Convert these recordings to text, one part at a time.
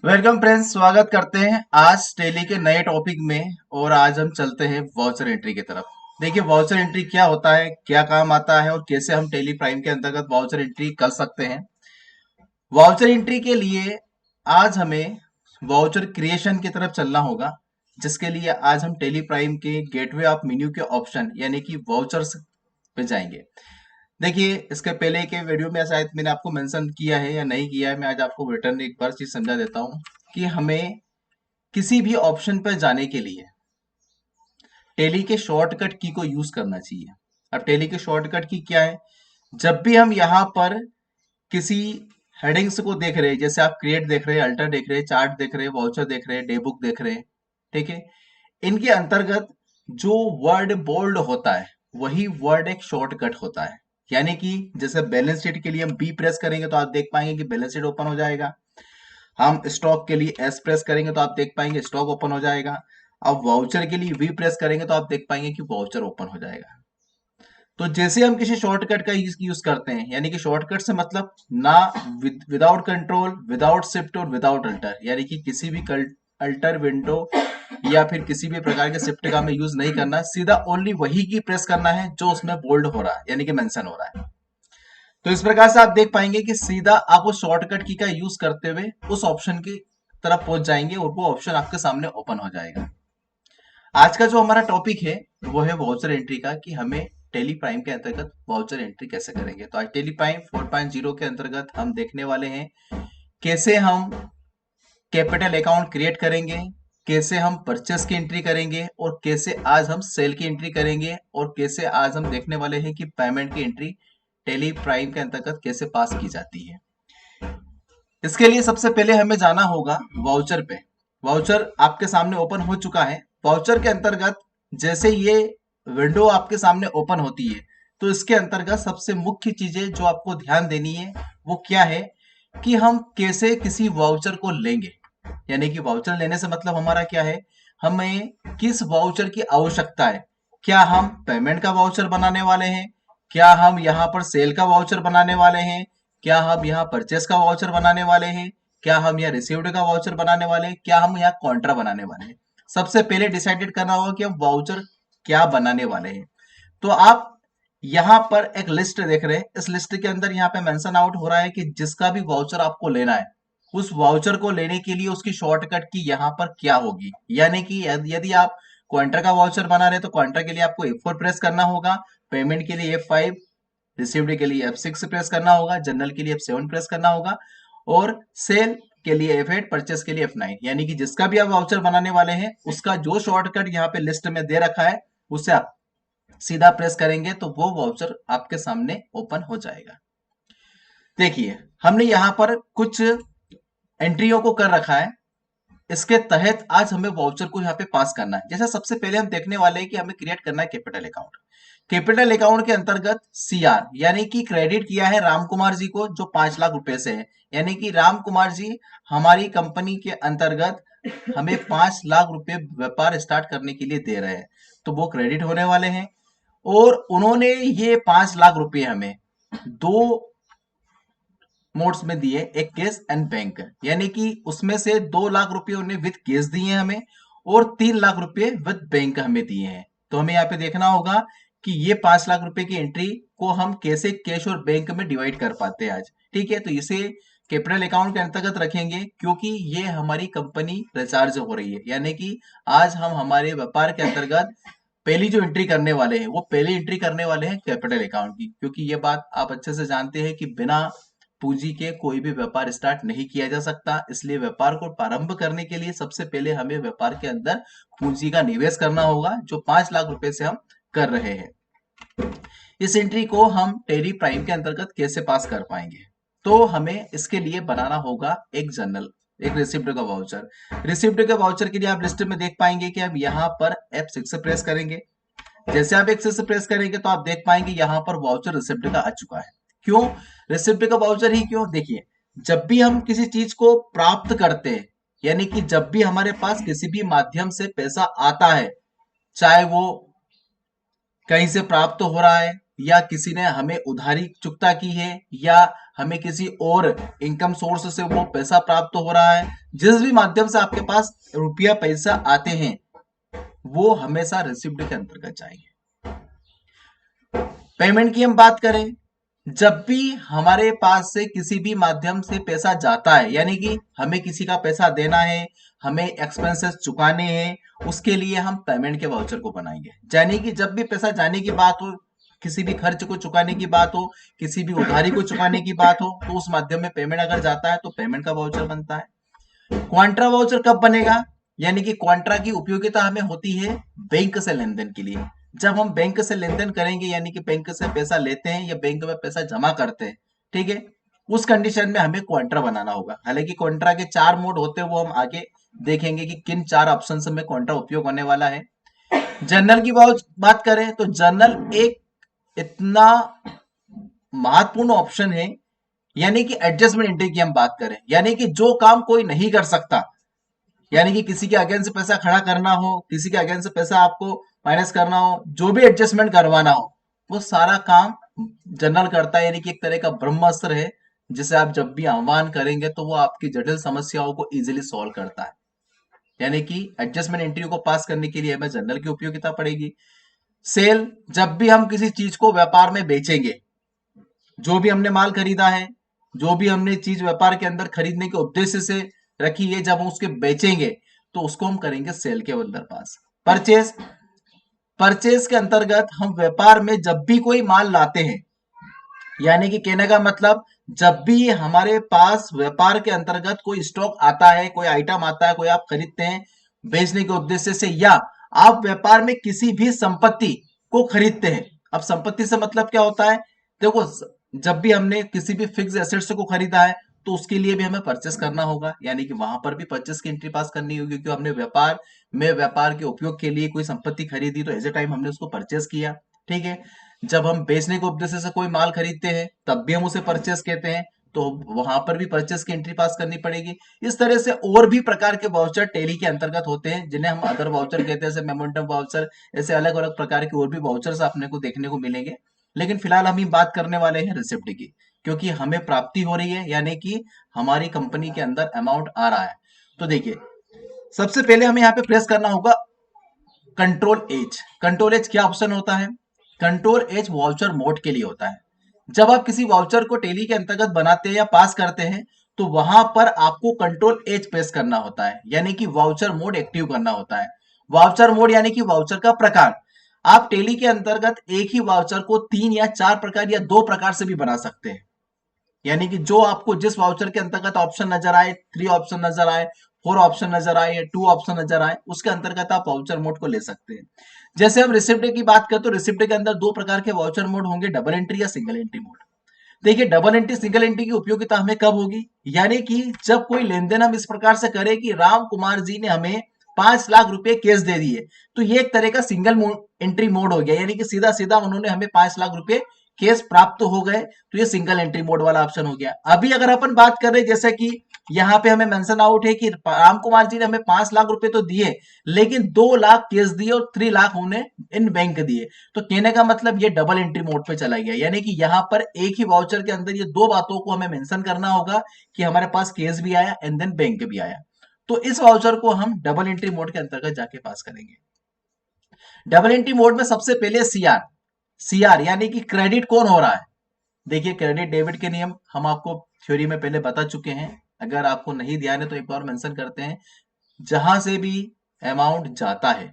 Welcome friends, स्वागत करते हैं आज टेली के नए टॉपिक में। और आज हम चलते हैं वाउचर एंट्री की तरफ। देखिए, वाउचर एंट्री क्या होता है, क्या काम आता है और कैसे हम टेली प्राइम के अंतर्गत वाउचर एंट्री कर सकते हैं। वाउचर एंट्री के लिए आज हमें वाउचर क्रिएशन की तरफ चलना होगा, जिसके लिए आज हम टेली प्राइम के गेटवे ऑफ मेन्यू के ऑप्शन यानी कि वाउचर्स पे जाएंगे। देखिए, इसके पहले के वीडियो में शायद मैंने आपको मेंशन किया है या नहीं किया है, मैं आज आपको रिटर्न एक बार चीज समझा देता हूँ कि हमें किसी भी ऑप्शन पर जाने के लिए टेली के शॉर्टकट की को यूज करना चाहिए। अब टेली के शॉर्टकट की क्या है? जब भी हम यहाँ पर किसी हेडिंग्स को देख रहे हैं, जैसे आप क्रिएट देख रहे हैं, अल्टर देख रहे हैं, चार्ट देख रहे हैं, वाउचर देख रहे हैं, डे बुक देख रहे हैं, ठीक है, इनके अंतर्गत जो वर्ड बोल्ड होता है वही वर्ड एक शॉर्टकट होता है। यानी कि जैसे बैलेंस शीट के लिए हम बी प्रेस करेंगे तो आप देख पाएंगे कि बैलेंस शीट ओपन हो जाएगा। हम स्टॉक के लिए एस प्रेस करेंगे तो आप देख पाएंगे स्टॉक ओपन हो जाएगा। अब वाउचर के लिए वी प्रेस करेंगे तो आप देख पाएंगे कि वाउचर ओपन हो जाएगा। तो जैसे हम किसी शॉर्टकट का यूज करते हैं, यानी कि शॉर्टकट से मतलब ना विदाउट कंट्रोल, विदाउट शिफ्ट और विदाउट अल्टर, यानी कि किसी भी अल्टर विंडो या फिर किसी भी प्रकार के शिफ्ट का हमें यूज नहीं करना, सीधा ओनली वही की प्रेस करना है जो उसमें बोल्ड हो रहा है यानी कि मेंशन हो रहा है। तो इस प्रकार से आप देख पाएंगे कि सीधा आप उस शॉर्टकट की का यूज करते हुए उस ऑप्शन की तरफ पहुंच जाएंगे और वो ऑप्शन आपके सामने ओपन हो जाएगा। आज का जो हमारा टॉपिक है वो है वाउचर एंट्री का, कि हमें टेली प्राइम के अंतर्गत वाउचर एंट्री कैसे करेंगे। तो आज टेली प्राइम 4.0 के अंतर्गत हम देखने वाले हैं कैसे हम कैपिटल अकाउंट क्रिएट करेंगे, कैसे हम परचेस की एंट्री करेंगे और कैसे आज हम सेल की एंट्री करेंगे और कैसे आज हम देखने वाले हैं कि पेमेंट की एंट्री टेली प्राइम के अंतर्गत कैसे पास की जाती है। इसके लिए सबसे पहले हमें जाना होगा वाउचर पे। वाउचर आपके सामने ओपन हो चुका है। वाउचर के अंतर्गत जैसे ये विंडो आपके सामने ओपन होती है तो इसके अंतर्गत सबसे मुख्य चीजें जो आपको ध्यान देनी है वो क्या है कि हम कैसे किसी वाउचर को लेंगे। यानी कि वाउचर लेने से मतलब हमारा क्या है, हमें किस वाउचर की आवश्यकता है। क्या हम पेमेंट का वाउचर बनाने वाले हैं, क्या हम यहाँ पर सेल का वाउचर बनाने वाले हैं, क्या हम यहाँ परचेस का वाउचर बनाने वाले हैं, क्या हम यहाँ रिसीव्ड का वाउचर बनाने वाले हैं, क्या हम यहाँ कॉन्ट्रा बनाने वाले हैं। सबसे पहले डिसाइडेड करना होगा कि हम वाउचर क्या बनाने वाले हैं। तो आप यहाँ पर एक लिस्ट देख रहे हैं, इस लिस्ट के अंदर यहाँ पे मेंशन आउट हो रहा है कि जिसका भी वाउचर आपको लेना है उस वाउचर को लेने के लिए उसकी शॉर्टकट की यहाँ पर क्या होगी। यानी कि यदि आप क्वांटर का वाउचर बना रहे हैं तो क्वांटर के लिए आपको F4 प्रेस करना होगा, पेमेंट के लिए F5, रिसीव्ड के लिए F6 प्रेस करना होगा, जनरल के लिए F7 प्रेस करना होगा और सेल के लिए F8, परचेस के लिए F9। यानी कि जिसका भी आप वाउचर बनाने वाले हैं उसका जो शॉर्टकट यहाँ पे लिस्ट में दे रखा है उसे आप सीधा प्रेस करेंगे तो वो वाउचर आपके सामने ओपन हो जाएगा। देखिए, हमने यहाँ पर कुछ एंट्रियों को कर रखा है। इसके तहत आज हमें वाउचर को यहाँ पे पास करना है। जैसे सबसे पहले हम देखने वाले हैं कि हमें क्रिएट करना है कैपिटल अकाउंट। कैपिटल अकाउंट के अंतर्गत सीआर यानी कि क्रेडिट किया है राम कुमार जी को, जो 5 लाख रुपए से है। यानी कि राम कुमार जी हमारी कंपनी के अंतर्गत हमें 5 लाख रुपए व्यापार स्टार्ट करने के लिए दे रहे हैं, तो वो क्रेडिट होने वाले हैं। और उन्होंने ये 5 लाख रुपए हमें दो मोड्स में दिए, एक कैश एंड बैंक। यानी कि उसमें से 2 लाख रुपए उन्हें विद कैश दिए हमें और 3 लाख रुपए विद बैंक हमें दिए हैं। तो हमें यहाँ पे देखना होगा कि ये 5 लाख रुपए की एंट्री को हम कैसे कैश और बैंक में डिवाइड कर पाते हैं आज। ठीक है, तो इसे कैपिटल अकाउंट के अंतर्गत रखेंगे क्योंकि ये हमारी कंपनी रिचार्ज हो रही है। यानी कि आज हम हमारे व्यापार के अंतर्गत पहली जो एंट्री करने वाले हैं वो पहली एंट्री करने वाले हैं कैपिटल अकाउंट की, क्योंकि ये बात आप अच्छे से जानते हैं कि बिना पूंजी के कोई भी व्यापार स्टार्ट नहीं किया जा सकता। इसलिए व्यापार को प्रारंभ करने के लिए सबसे पहले हमें व्यापार के अंदर पूंजी का निवेश करना होगा, जो 5 लाख रुपए से हम कर रहे हैं। इस एंट्री को हम टेली प्राइम के अंतर्गत कैसे पास कर पाएंगे, तो हमें इसके लिए बनाना होगा एक जर्नल, एक रिसिप्ट का वाउचर। रिसिप्ट के वाउचर के लिए आप लिस्ट में देख पाएंगे कि हम यहाँ पर F6 प्रेस करेंगे। जैसे आप F6 प्रेस करेंगे तो आप देख पाएंगे यहाँ पर वाउचर रिसिप्ट का आ चुका है। क्यों रिसिप्ट का वाउचर ही क्यों? देखिए, जब भी हम किसी चीज को प्राप्त करते हैं, यानी कि जब भी हमारे पास किसी भी माध्यम से पैसा आता है, चाहे वो कहीं से प्राप्त हो रहा है या किसी ने हमें उधारी चुकता की है, या हमें किसी और इनकम सोर्स से वो पैसा प्राप्त हो रहा है, जिस भी माध्यम से आपके पास रुपया पैसा आते हैं, वो हमेशा रिसिप्ट के अंतर्गत जाएंगे। पेमेंट की हम बात करें, जब भी हमारे पास से किसी भी माध्यम से पैसा जाता है, यानी कि हमें किसी का पैसा देना है, हमें एक्सपेंसेस चुकाने हैं, उसके लिए हम पेमेंट के वाउचर को बनाएंगे। यानी कि जब भी पैसा जाने की बात हो, किसी भी खर्च को चुकाने की बात हो, किसी भी उधारी को चुकाने की बात हो, तो उस माध्यम में पेमेंट अगर जाता है तो पेमेंट का वाउचर बनता है। क्वांट्रा वाउचर कब बनेगा? यानी कि क्वांट्रा की उपयोगिता हमें होती है बैंक से लेन देन के लिए। जब हम बैंक से लेन देन करेंगे, यानी कि बैंक से पैसा लेते हैं या बैंक में पैसा जमा करते हैं, ठीक है, उस कंडीशन में हमें क्वांट्रा बनाना होगा। हालांकि क्वांट्रा के 4 मोड होते हैं, वो हम आगे देखेंगे कि किन 4 ऑप्शन में क्वांट्रा उपयोग होने वाला है। जर्नल की बात करें तो जर्नल एक इतना महत्वपूर्ण ऑप्शन है, यानी कि एडजस्टमेंट एंट्री की हम बात करें, यानी कि जो काम कोई नहीं कर सकता, यानी कि किसी के अगेंस्ट से पैसा खड़ा करना हो, किसी के अगेंस्ट से पैसा आपको माइनस करना हो, जो भी एडजस्टमेंट करवाना हो, वो सारा काम जनरल करता है। यानी कि एक तरह का ब्रह्मास्त्र है, जिसे आप जब भी आह्वान करेंगे तो वो आपकी जटिल समस्याओं को इजीली सॉल्व करता है। यानी कि एडजस्टमेंट एंट्री को पास करने के लिए हमें जनरल की उपयोगिता पड़ेगी। सेल, जब भी हम किसी चीज को व्यापार में बेचेंगे, जो भी हमने माल खरीदा है, जो भी हमने चीज व्यापार के अंदर खरीदने के उद्देश्य से रखी है, जब हम उसके बेचेंगे तो उसको हम करेंगे सेल के अंदर पास। परचेज, परचेज के अंतर्गत हम व्यापार में जब भी कोई माल लाते हैं, यानी कि कहने का मतलब जब भी हमारे पास व्यापार के अंतर्गत कोई स्टॉक आता है, कोई आइटम आता है, कोई आप खरीदते हैं बेचने के उद्देश्य से, या आप व्यापार में किसी भी संपत्ति को खरीदते हैं। अब संपत्ति से मतलब क्या होता है? देखो, जब भी हमने किसी भी फिक्स एसेट्स को खरीदा है तो उसके लिए भी हमें परचेस करना होगा, यानी कि वहां पर भी परचेस की एंट्री पास करनी होगी, क्योंकि हमने व्यापार में व्यापार के उपयोग के लिए कोई संपत्ति खरीदी, तो एज ए टाइम हमने उसको परचेस किया, ठीक है। जब हम बेचने के उद्देश्य से कोई माल खरीदते हैं तब भी हम उसे परचेस कहते हैं, तो वहां पर भी परचेस की एंट्री पास करनी पड़ेगी। इस तरह से और भी प्रकार के वाउचर टैली के अंतर्गत होते हैं, जिन्हें हम अदर वाउचर कहते हैं, जैसे मेमोरेंडम वाउचर, ऐसे अलग अलग प्रकार के और भी वाउचर्स आपने को देखने को मिलेंगे। लेकिन फिलहाल हम बात करने वाले हैं रिसिप्ट की, क्योंकि हमें प्राप्ति हो रही है, यानी कि हमारी कंपनी के अंदर अमाउंट आ रहा है। तो देखिए, सबसे पहले हमें यहाँ पे प्रेस करना होगा कंट्रोल एच। कंट्रोल एच क्या ऑप्शन होता है? कंट्रोल एच वाउचर मोड के लिए होता है। जब आप किसी वाउचर को टैली के अंतर्गत बनाते हैं या पास करते हैं, तो वहां पर आपको कंट्रोल एच प्रेस करना होता है, यानी कि वाउचर मोड एक्टिव करना होता है। वाउचर मोड यानी कि वाउचर का प्रकार। आप टैली के अंतर्गत एक ही वाउचर को 3 या 4 प्रकार या 2 प्रकार से भी बना सकते हैं, यानी कि जो आपको जिस वाउचर के अंतर्गत ऑप्शन नजर आए, 3 ऑप्शन नजर आए, 4 ऑप्शन नजर आए या 2 ऑप्शन नजर आए, उसके अंतर्गत आप वाउचर मोड को ले सकते हैं। जैसे हम रिसिप्ट की बात करें तो रिसिप्ट के अंदर 2 प्रकार के वाउचर मोड होंगे, डबल एंट्री या सिंगल एंट्री मोड। देखिए, डबल एंट्री सिंगल एंट्री की उपयोगिता हमें कब होगी? यानी कि जब कोई लेन देन हम इस प्रकार से करें कि राम कुमार जी ने हमें 5 लाख रुपए कैश दे दिए, तो ये एक तरह का सिंगल एंट्री मोड हो गया, यानी कि सीधा सीधा उन्होंने हमें 5 लाख रुपए केस प्राप्त हो गए, तो ये सिंगल एंट्री मोड वाला ऑप्शन हो गया। अभी अगर अपन बात कर रहे, जैसे कि यहाँ पे हमें मेंशन आउट है कि राम कुमार जी ने हमें 5 लाख रुपए तो दिए, लेकिन 2 लाख केस दिए और 3 लाख उन्हें इन बैंक दिए, तो कहने का मतलब ये डबल एंट्री मोड पे चला गया। यानी कि यहाँ पर एक ही वाउचर के अंदर ये 2 बातों को हमें मेंशन करना होगा कि हमारे पास केस भी आया एंड देन बैंक भी आया, तो इस वाउचर को हम डबल एंट्री मोड के अंतर्गत जाके पास करेंगे। डबल एंट्री मोड में सबसे पहले सीआर, सीआर यानी कि क्रेडिट कौन हो रहा है? देखिए, क्रेडिट डेबिट के नियम हम आपको थ्योरी में पहले बता चुके हैं, अगर आपको नहीं ध्यान है तो एक बार मेंशन करते हैं। जहां से भी अमाउंट जाता है,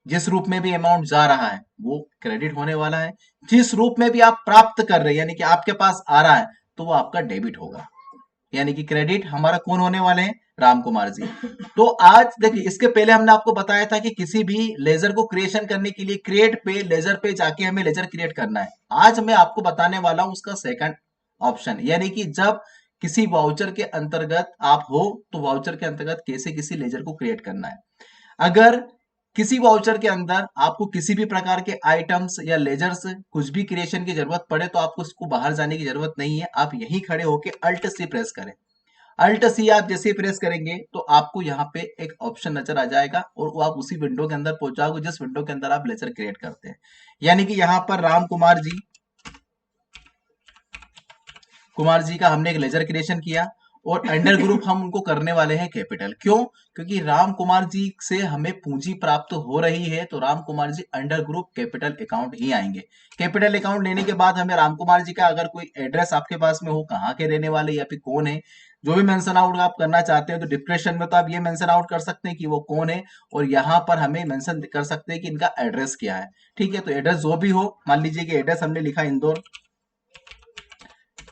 जिस रूप में भी अमाउंट जा रहा है, वो क्रेडिट होने वाला है। जिस रूप में भी आप प्राप्त कर रहे हैं, यानी कि आपके पास आ रहा है, तो वो आपका डेबिट होगा। यानी कि क्रेडिट हमारा कौन होने वाले हैं? राम कुमार जी। तो आज देखिए, इसके पहले हमने आपको बताया था कि किसी भी लेजर को क्रिएशन करने के लिए क्रिएट पे लेजर पे जाके हमें लेजर क्रिएट करना है। आज मैं आपको बताने वाला हूं उसका सेकंड ऑप्शन, यानी कि जब किसी वाउचर के अंतर्गत आप हो, तो वाउचर के अंतर्गत कैसे किसी लेजर को क्रिएट करना है। अगर किसी वाउचर के अंदर आपको किसी भी प्रकार के आइटम्स या लेजर्स कुछ भी क्रिएशन की जरूरत पड़े, तो आपको इसको बाहर जाने की जरूरत नहीं है, आप यहीं खड़े होकर अल्ट से प्रेस करें। अल्ट सी आप जैसे ही प्रेस करेंगे तो आपको यहाँ पे एक ऑप्शन नजर आ जाएगा और वो आप उसी विंडो के अंदर पहुंच जाओगे जिस विंडो के अंदर आप लेजर क्रिएट करते हैं। यानी कि यहाँ पर कुमार जी का हमने एक लेजर क्रिएशन किया और अंडर ग्रुप हम उनको करने वाले हैं कैपिटल। क्यों? क्योंकि राम कुमार जी से हमें पूंजी प्राप्त हो रही है तो Ram Kumar ji under group capital account ही आएंगे। कैपिटल अकाउंट लेने के बाद हमें राम कुमार जी का अगर कोई एड्रेस आपके पास में हो, कहाँ के रहने वाले या फिर कौन है, जो भी मेंशन आउट आप करना चाहते हैं तो डिस्क्रिप्शन में तो आप ये मेंशन आउट कर सकते हैं कि वो कौन है और यहाँ पर हमें मेंशन कर सकते हैं कि इनका एड्रेस क्या है। ठीक है, तो एड्रेस जो भी हो, मान लीजिए कि एड्रेस हमने लिखा इंदौर,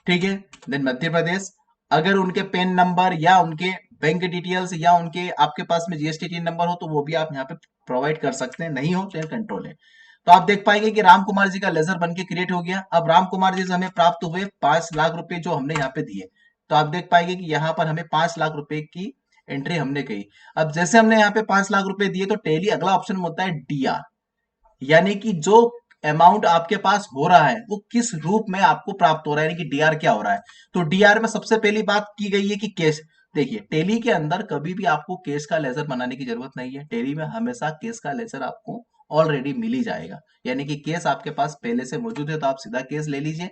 ठीक है, देन मध्य प्रदेश। अगर उनके पेन नंबर या उनके बैंक डिटेल्स या उनके आपके पास में जीएसटी टीन नंबर हो तो वो भी आप यहाँ पे प्रोवाइड कर सकते हैं, नहीं हो तो कंट्रोल है। तो आप देख पाएंगे कि राम कुमार जी का लेजर बन के क्रिएट हो गया। अब राम कुमार जी से हमें प्राप्त हुए 5 लाख रुपए जो हमने यहाँ पे दिए, तो आप देख पाएंगे कि यहाँ पर हमें 5 लाख रुपए की एंट्री हमने की। अब जैसे हमने यहाँ पे 5 लाख रुपए दिए तो टेली अगला ऑप्शन होता है डीआर, यानी कि जो अमाउंट आपके पास हो रहा है वो किस रूप में आपको प्राप्त हो रहा है, यानी कि डीआर क्या हो रहा है। तो डीआर में सबसे पहली बात की गई है कि कैश। देखिए, टेली के अंदर कभी भी आपको केस का लेजर बनाने की जरूरत नहीं है। टेली में हमेशा केस का लेजर आपको ऑलरेडी मिल ही जाएगा, यानी कि केस आपके पास पहले से मौजूद है तो आप सीधा केस ले लीजिए।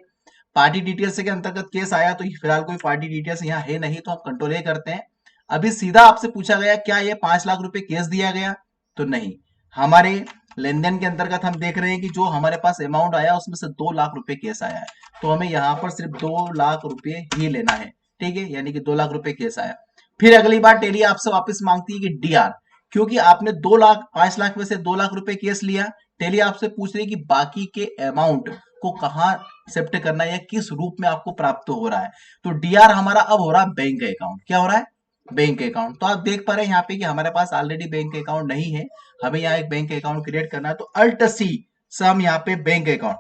पार्टी डिटेल्स के अंतर्गत केस आया तो फिलहाल कोई पार्टी डिटेल्स यहाँ है नहीं तो हम कंट्रोल ए करते हैं। अभी सीधा आपसे पूछा गया क्या ये 5 लाख रुपए केस दिया गया, तो नहीं। हमारे लेन देन के अंतर्गत हम देख रहे हैं कि जो हमारे पास अमाउंट आया उसमें से 2 लाख रुपए केस आया है, तो हमें यहाँ पर सिर्फ 2 लाख रुपए ही लेना है। ठीक है, यानी कि 2 लाख रुपए केस आया। फिर अगली बार टेली आपसे वापस मांगती है कि डीआर, क्योंकि आपने 2 लाख 5 लाख में से 2 लाख रुपए केस लिया, टेली आपसे पूछ रही है कि बाकी के अमाउंट को कहाँ शिफ्ट करना है या किस रूप में आपको प्राप्त हो रहा है। तो डीआर हमारा अब हो रहा है बैंक अकाउंट। क्या हो रहा है? Bank account. तो आप देख पा रहे हैं यहाँ पे कि हमारे पास ऑलरेडी बैंक अकाउंट नहीं है, हमें यहाँ एक बैंक अकाउंट क्रिएट करना है। तो अल्ट सी से हम यहाँ पे बैंक अकाउंट,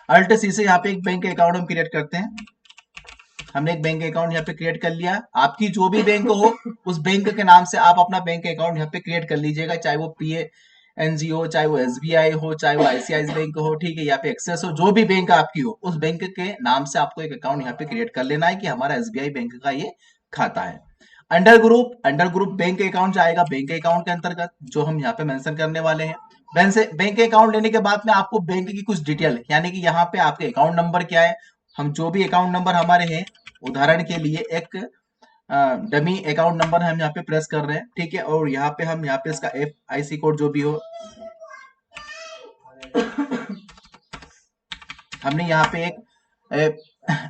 अल्ट सी से यहाँ पे एक बैंक अकाउंट हम क्रिएट करते हैं। हमने एक बैंक अकाउंट यहाँ पे क्रिएट कर लिया। आपकी जो भी बैंक हो उस बैंक के नाम से आप अपना बैंक अकाउंट यहाँ पे क्रिएट कर लीजिएगा, चाहे वो PNG हो, चाहे वो SBI हो, चाहे वो ICICI बैंक हो, ठीक है, या फिर एक्सेस हो, जो भी बैंक आपकी हो उस बैंक के नाम से आपको एक अकाउंट यहाँ पे क्रिएट कर लेना है कि हमारा SBI बैंक का ये खाता है। अंडर ग्रुप बैंक अकाउंट आएगा बैंक अकाउंट के अंतर्गत जो हम यहाँ पे मेंशन करने वाले हैं। बैंक अकाउंट लेने के बाद में आपको बैंक की कुछ डिटेल, यानी कि यहाँ पे आपके अकाउंट नंबर क्या है, हम जो भी अकाउंट नंबर हमारे हैं, उदाहरण के लिए एक डमी अकाउंट नंबर हम यहाँ पे प्रेस कर रहे हैं, ठीक है, और यहाँ पे हम यहाँ पे इसका FIC कोड जो भी हो हमने यहाँ पे एक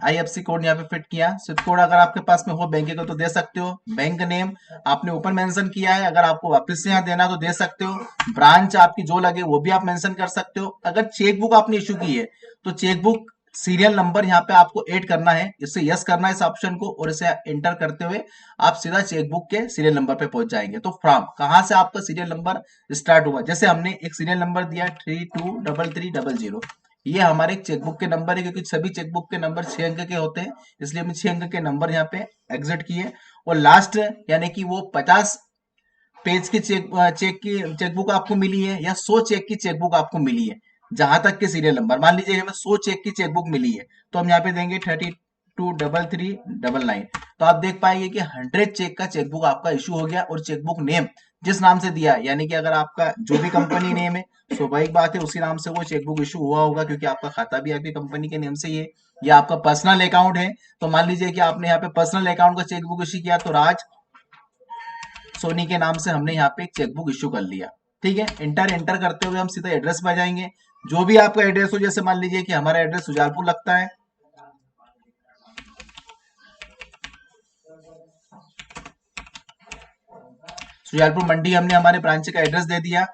IFC कोड यहाँ पे फिट किया। स्विफ्ट कोड अगर आपके पास में हो बैंक का तो दे सकते हो। बैंक नेम आपने ऊपर मेंशन किया है, अगर आपको वापस से यहाँ देना तो दे सकते हो। ब्रांच आपकी जो लगे वो भी आप मेंशन कर सकते हो। अगर चेकबुक आपने इशू की है तो चेकबुक सीरियल नंबर यहाँ पे आपको ऐड करना है, इससे यस करना है इस ऑप्शन को और इसे एंटर करते हुए आप सीधा चेकबुक के सीरियल नंबर पे पहुंच जाएंगे। तो फ्रॉम कहां से आपका सीरियल नंबर स्टार्ट हुआ, जैसे हमने एक सीरियल नंबर दिया 323300, ये हमारे एक चेकबुक के नंबर है, क्योंकि सभी चेकबुक के नंबर 6 अंक के होते हैं, इसलिए हमने 6 अंक के नंबर यहाँ पे एग्जिट किए। और लास्ट यानी कि वो 50 पेज की चेकबुक आपको मिली है या 100 चेक की चेकबुक आपको मिली है, जहां तक के सीरियल नंबर, मान लीजिए हमें 100 चेक की चेकबुक मिली है तो हम यहाँ पे देंगे 323399। तो आप देख पाएंगे कि 100 चेक का चेकबुक आपका इशू हो गया और चेकबुक नेम जिस नाम से दिया है, यानी कि अगर आपका जो भी कंपनी नेम है स्वाभाविक बात है उसी नाम से वो चेकबुक इशू हुआ होगा, क्योंकि आपका खाता भी आपकी कंपनी के नेम से ही है या आपका पर्सनल अकाउंट है। तो मान लीजिए कि आपने यहाँ पे पर्सनल अकाउंट का चेकबुक इशू किया तो राज सोनी के नाम से हमने यहाँ पे एक चेकबुक इशू कर लिया। ठीक है, एंटर करते हुए हम सीधा एड्रेस पर जाएंगे, जो भी आपका एड्रेस हो, जैसे मान लीजिए कि हमारा एड्रेस सुजालपुर लगता है, सुजालपुर मंडी हमने हमारे ब्रांच का एड्रेस दे दिया।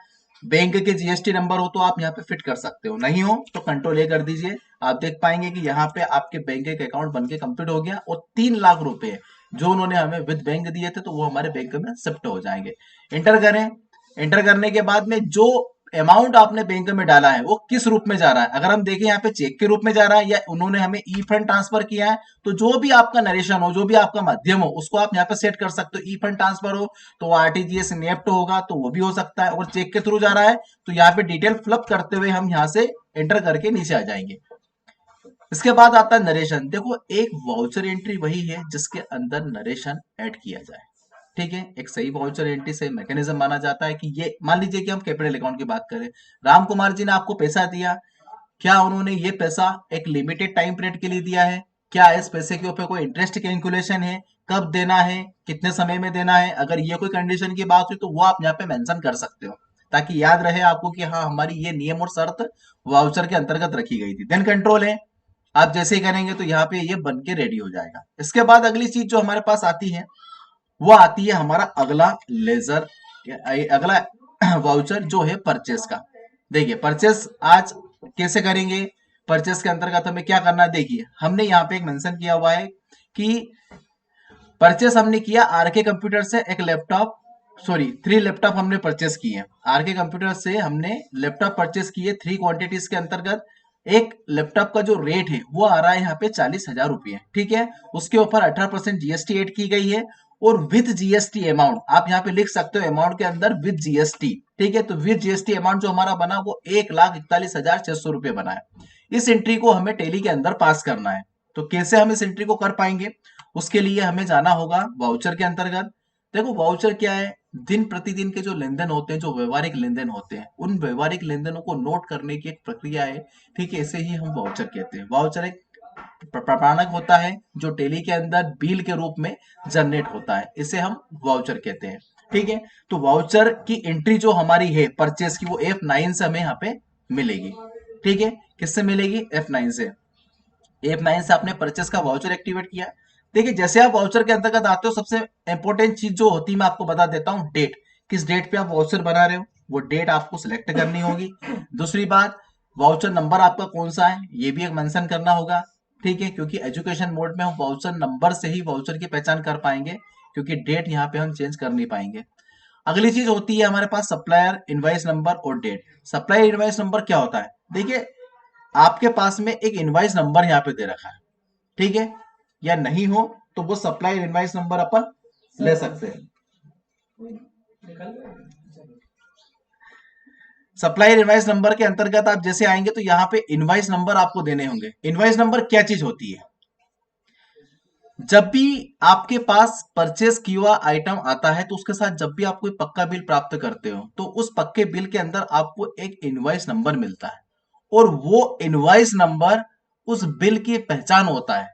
बैंक के जीएसटी नंबर हो तो आप यहाँ पे फिट कर सकते हो, नहीं हो तो कंट्रोल ए कर दीजिए। आप देख पाएंगे कि यहाँ पे आपके बैंक के अकाउंट बनके कंप्लीट हो गया और 3 लाख रुपए जो उन्होंने हमें विद बैंक दिए थे तो वो हमारे बैंक में शिफ्ट हो जाएंगे। एंटर करें। एंटर करने के बाद में जो अमाउंट आपने बैंक में डाला है वो किस रूप में जा रहा है। अगर हम देखें यहाँ पे चेक के रूप में जा रहा है या उन्होंने हमें ई फंड ट्रांसफर किया है, तो जो भी आपका नरेशन हो, जो भी आपका माध्यम हो, उसको आप यहाँ पे सेट कर सकते हो। ई फंड ट्रांसफर हो तो आरटीजीएस नेफ्ट होगा, तो वो भी हो सकता है। और चेक के थ्रू जा रहा है तो यहाँ पे डिटेल फिलअप करते हुए हम यहाँ से एंटर करके नीचे आ जाएंगे। इसके बाद आता है नरेशन। देखो, एक वाउचर एंट्री वही है जिसके अंदर नरेशन ऐड किया जाए। ठीक है, एक सही वाउचर एंट्री से मैकेनिज्म माना जाता है कि ये मान लीजिए कि हम कैपिटल अकाउंट की बात करें, राम कुमार जी ने आपको पैसा दिया, क्या उन्होंने ये पैसा एक लिमिटेड टाइम पीरियड के लिए दिया है? क्या इस पैसे के ऊपर कोई इंटरेस्ट कैलकुलेशन है? कब देना है? कितने समय में देना है? अगर ये कोई कंडीशन की बात हुई तो वो आप यहाँ पे मेंशन कर सकते हो, ताकि याद रहे आपको कि हाँ, हमारी ये नियम और शर्त वाउचर के अंतर्गत रखी गई थी। देन कंट्रोल है, आप जैसे ही करेंगे तो यहाँ पे ये बन के रेडी हो जाएगा। इसके बाद अगली चीज जो हमारे पास आती है वो आती है हमारा अगला लेजर, अगला वाउचर जो है परचेस का। देखिए, परचेस आज कैसे करेंगे, परचेस के अंतर्गत हमें क्या करना है। देखिए, हमने यहाँ पे एक मेंशन किया हुआ है कि परचेस हमने किया आरके कंप्यूटर से एक लैपटॉप, सॉरी 3 लैपटॉप हमने परचेस किए। आरके कंप्यूटर से हमने लैपटॉप परचेस किए 3 क्वांटिटीज के अंतर्गत। एक लैपटॉप का जो रेट है वो आ रहा है यहाँ पे 40,000 रुपये। ठीक है, उसके ऊपर 18% जीएसटी एड की गई है और विद जीएसटी अमाउंट आप यहाँ पे लिख सकते हो अमाउंट के अंदर विद जीएसटी। ठीक है, तो विद जीएसटी अमाउंट जो हमारा बना वो 1,41,600 रुपये बना है। इस एंट्री को हमें टेली के अंदर पास करना है। तो कैसे हम इस एंट्री को कर पाएंगे, उसके लिए हमें जाना होगा वाउचर के अंतर्गत। देखो, वाउचर क्या है, दिन प्रतिदिन के जो लेन देन होते हैं, जो व्यवहारिक लेन देन होते हैं, उन व्यवहारिक लेन देनों को नोट करने की एक प्रक्रिया है। ठीक है, इसे ही हम वाउचर कहते हैं। वाउचर एक प्रमाणक होता है जो टेली के अंदर बिल के रूप में जनरेट होता है, इसे हम वाउचर कहते हैं। ठीक है, तो वाउचर की एंट्री जो हमारी है परचेस की वो F9 से हमें यहाँ पे मिलेगी। ठीक है, किससे मिलेगी? F9 से। F9 से आपने परचेस का वाउचर एक्टिवेट किया। देखिए, जैसे आप वाउचर के अंतर्गत आते हो, सबसे इंपॉर्टेंट चीज जो होती है मैं आपको बता देता हूँ, डेट। किस डेट पे आप वाउचर बना रहे हो वो डेट आपको सिलेक्ट करनी होगी। दूसरी बात, वाउचर नंबर आपका कौन सा है ये भी एक मेंशन करना होगा। ठीक है, क्योंकि एजुकेशन मोड में हम वाउचर नंबर से ही वाउचर की पहचान कर पाएंगे, क्योंकि डेट यहाँ पे हम चेंज कर नहीं पाएंगे। अगली चीज होती है हमारे पास सप्लायर इनवाइस नंबर और डेट। सप्लायर इनवाइस नंबर क्या होता है? देखिए, आपके पास में एक इनवाइस नंबर यहाँ पे दे रखा है, ठीक है, या नहीं हो तो वो सप्लायर इनवाइस नंबर अपन ले सकते हैं। सप्लायर इनवाइस नंबर के अंतर्गत आप जैसे आएंगे तो यहाँ पे इनवाइस नंबर आपको देने होंगे। इनवाइस नंबर क्या चीज होती है? जब भी आपके पास परचेस किया हुआ आइटम आता है तो उसके साथ जब भी आप कोई पक्का बिल प्राप्त करते हो तो उस पक्के बिल के अंदर आपको एक इनवाइस नंबर मिलता है, और वो इनवाइस नंबर उस बिल की पहचान होता है।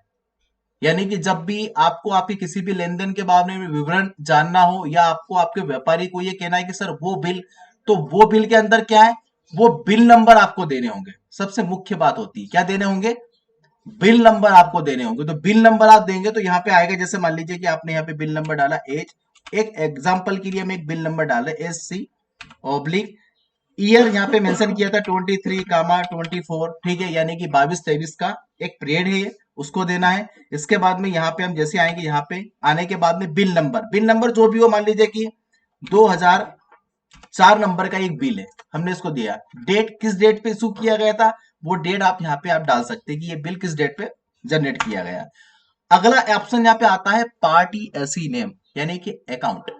यानी कि जब भी आपको आपके किसी भी लेन देन के बारे में विवरण जानना हो, या आपको आपके व्यापारी को ये कहना है कि सर वो बिल, तो वो बिल के अंदर क्या है, वो बिल नंबर आपको देने होंगे। सबसे मुख्य बात होती है क्या देने होंगे? बिल नंबर आपको देने होंगे। तो बिल नंबर आप देंगे तो यहाँ पे आएगा, जैसे मान लीजिए कि आपने यहाँ पे बिल नंबर डाला एज, एक एग्जाम्पल के लिए हम एक बिल नंबर डाले SC ईयर यहाँ पे मेंशन किया था 23, 24। ठीक है, यानी कि 22-23 का एक पीरियड है, उसको देना है। इसके बाद में यहाँ पे हम जैसे आएंगे, यहाँ पे आने के बाद में बिल नंबर जो भी हो, मान लीजिए कि 2004 नंबर का एक बिल है, हमने इसको दिया। डेट, किस डेट पे इशू किया गया था वो डेट आप यहाँ पे आप डाल सकते हैं कि ये बिल किस डेट पे जनरेट किया गया। अगला ऑप्शन यहाँ पे आता है पार्टी एसी नेम, यानी कि अकाउंट।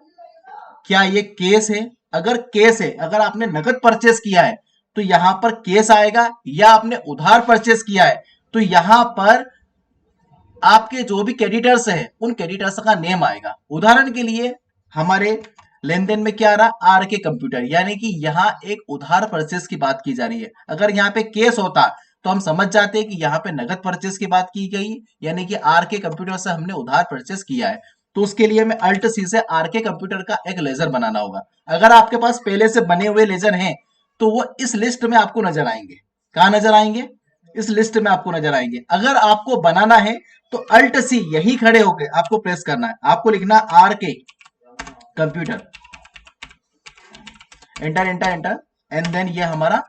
क्या ये केस है? अगर केस है, अगर आपने नगद परचेस किया है तो यहां पर केस आएगा, या आपने उधार परचेस किया है तो यहां पर आपके जो भी क्रेडिटर्स है उन क्रेडिटर्स का नेम आएगा। उदाहरण के लिए हमारे लेन देन में क्या आ रहा, आरके कंप्यूटर, यानी कि यहाँ एक उधार परचेस की बात की जा रही है। अगर यहाँ पे केस होता तो हम समझ जाते हैं कि यहाँ पे नगद परचेस की बात की गई, यानी कि आरके कंप्यूटर से हमने उधार परचेस किया है। तो उसके लिए हमें अल्ट सी से आरके कंप्यूटर का एक लेजर बनाना होगा। अगर आपके पास पहले से बने हुए लेजर हैं तो वो इस लिस्ट में आपको नजर आएंगे। कहाँ नजर आएंगे? इस लिस्ट में आपको नजर आएंगे। अगर आपको बनाना है तो अल्ट सी यही खड़े होकर आपको प्रेस करना है, आपको लिखना RK computer, enter enter enter, and then ये हमारा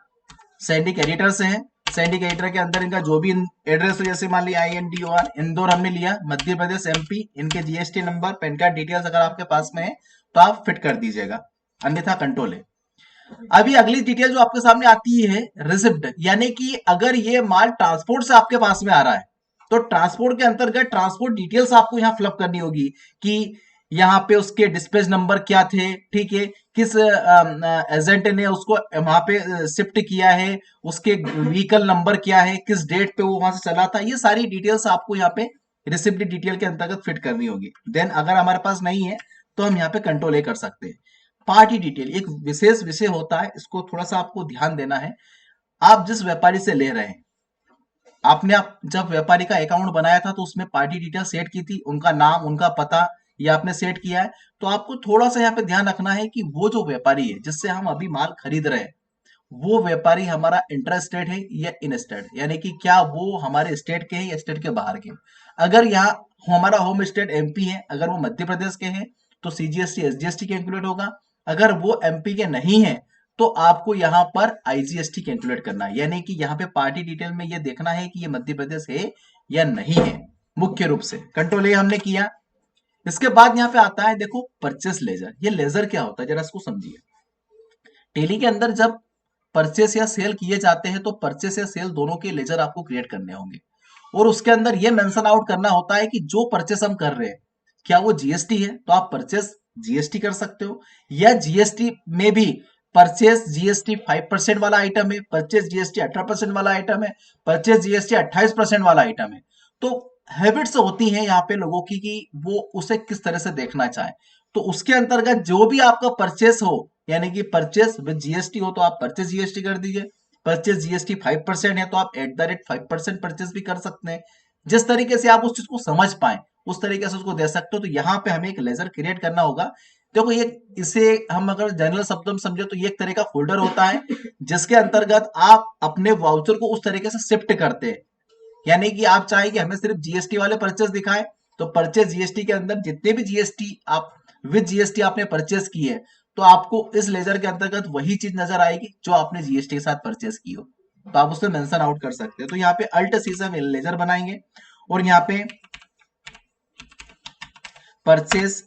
सैंडिक एडिटर से है। सैंडिक एडिटर के अंदर इनका जो भी एड्रेस हो, जैसे मान लिया INDOR इंदौर हमने लिया, मध्य प्रदेश MP, इनके GST number, pan card details अगर आपके पास में है तो आप फिट कर दीजिएगा, अन्यथा कंट्रोल है। अभी अगली डिटेल जो आपके सामने आती है रिसिप्ट, यानी कि अगर ये माल ट्रांसपोर्ट से आपके पास में आ रहा है तो ट्रांसपोर्ट के अंतर्गत ट्रांसपोर्ट डिटेल्स आपको यहाँ फिलअप करनी होगी कि यहाँ पे उसके डिस्पैच नंबर क्या थे, ठीक है, किस एजेंट ने उसको वहां पे शिफ्ट किया है, उसके व्हीकल नंबर क्या है, किस डेट पे वो वहां से चला था, ये सारी डिटेल्स आपको यहाँ पे रिसिप्ट डिटेल के अंतर्गत फिट करनी होगी। देन अगर हमारे पास नहीं है तो हम यहाँ पे कंट्रोल ए कर सकते हैं। पार्टी डिटेल एक विशेष विषय होता है, इसको थोड़ा सा आपको ध्यान देना है। आप जिस व्यापारी से ले रहे हैं, आपने आप जब व्यापारी का अकाउंट बनाया था तो उसमें पार्टी डिटेल सेट की थी, उनका नाम, उनका पता, ये आपने सेट किया है। तो आपको थोड़ा सा यहाँ पे ध्यान रखना है कि वो जो व्यापारी है जिससे हम अभी माल खरीद रहे हैं, वो व्यापारी हमारा इंटर स्टेट है या इन स्टेट, यानी कि क्या वो हमारे स्टेट के हैं या स्टेट के बाहर के। अगर यहाँ हमारा होम स्टेट एमपी है, अगर वो मध्य प्रदेश के हैं तो सीजीएसटी एसजीएसटी कैलकुलेट होगा। अगर वो एमपी के नहीं है तो आपको यहाँ पर आईजीएसटी कैलकुलेट करना है, यानी कि यहाँ पे पार्टी डिटेल में ये देखना है कि ये मध्य प्रदेश है या नहीं है। मुख्य रूप से कंट्रोल ये हमने किया। इसके बाद यहाँ पे आता है देखो परचेस लेजर। ये लेजर क्या होता है जरा इसको समझिए। टेली के अंदर जब परचेस या सेल किए जाते हैं तो परचेस या सेल दोनों के लेजर आपको क्रिएट करने होंगे और उसके अंदर ये मेंशन आउट करना होता है कि जो परचेस हम कर रहे हैं क्या वो जीएसटी है, तो आप परचेस जीएसटी कर सकते हो, या जीएसटी में भी परचेस जीएसटी 5% वाला आइटम है, परचेस जीएसटी 18% वाला आइटम है, परचेस जीएसटी 28% वाला आइटम है। तो हैबिट्स होती हैं यहाँ पे लोगों की कि वो उसे किस तरह से देखना चाहे। तो उसके अंतर्गत जो भी आपका परचेस हो, यानी कि परचेस विद जीएसटी हो तो आप परचेस जीएसटी कर दीजिए, परचेस जीएसटी 5% है तो आप @5% परचेस भी कर सकते हैं। जिस तरीके से आप उस चीज को समझ पाए उस तरीके से उसको दे सकते हो। तो यहाँ पे हमें एक लेजर क्रिएट करना होगा। देखो ये, इसे हम अगर जनरल शब्दों में समझे तो ये एक तरह का फोल्डर होता है जिसके अंतर्गत आप अपने वाउचर को उस तरीके से शिफ्ट करते हैं, यानी कि आप चाहे कि हमें सिर्फ जीएसटी वाले परचेस दिखाए तो परचेस जीएसटी के अंदर जितने भी जीएसटी आप विद जीएसटी आपने परचेस की है तो आपको इस लेजर के अंतर्गत वही चीज नजर आएगी जो आपने जीएसटी के साथ परचेस की हो, तो आप उसमें मेंशन आउट कर सकते हैं। तो यहाँ पे अल्ट सी से हम लेजर बनाएंगे और यहाँ पे परचेस